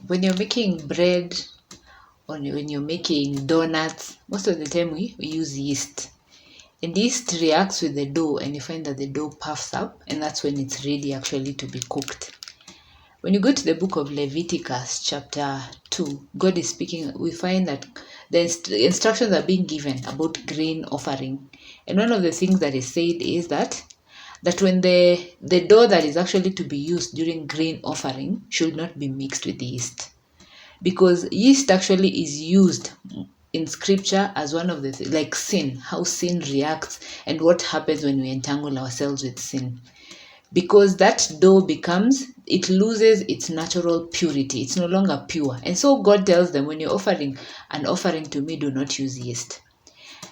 When you're making bread or when you're making donuts, most of the time we use yeast. And yeast reacts with the dough, and you find that the dough puffs up, and that's when it's ready actually to be cooked. When you go to the book of Leviticus, chapter 2, God is speaking. We find that the instructions are being given about grain offering. And one of the things that is said is that when the dough that is actually to be used during grain offering should not be mixed with yeast. Because yeast actually is used in scripture as one of the like sin, how sin reacts and what happens when we entangle ourselves with sin. Because that dough it loses its natural purity. It's no longer pure. And so God tells them, when you're offering an offering to me, do not use yeast.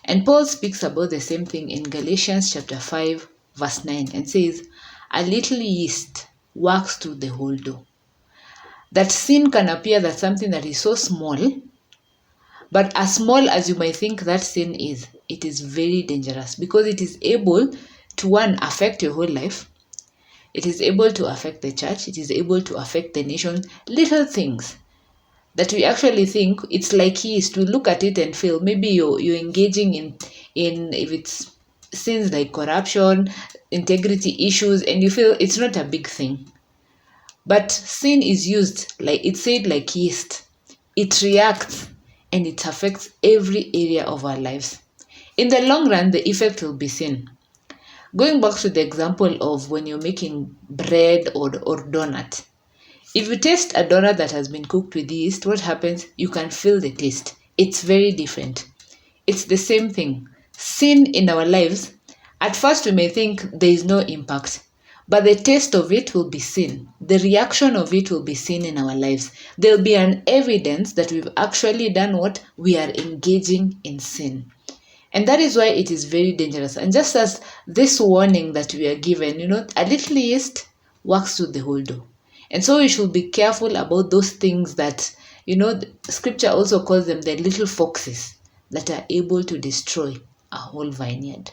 And Paul speaks about the same thing in Galatians chapter 5, verse 9, and says, a little yeast works through the whole dough. That sin can appear that something that is so small, but as small as you might think that sin is, it is very dangerous because it is able to, one, affect your whole life. It is able to affect the church. It is able to affect the nation. Little things that we actually think it's like yeast. We look at it and feel maybe you're engaging in if it's sins like corruption, integrity issues, and you feel it's not a big thing. But sin is used, like it's said, like yeast. It reacts and it affects every area of our lives. In the long run, the effect will be sin. Going back to the example of when you're making bread or donut. If you taste a donut that has been cooked with yeast, what happens? You can feel the taste. It's very different. It's the same thing. Sin in our lives, at first we may think there is no impact, but the taste of it will be sin. The reaction of it will be sin in our lives. There'll be an evidence that we've actually done what? We are engaging in sin. And that is why it is very dangerous. And just as this warning that we are given, a little yeast works through the whole dough. And so we should be careful about those things that, scripture also calls them the little foxes that are able to destroy a whole vineyard.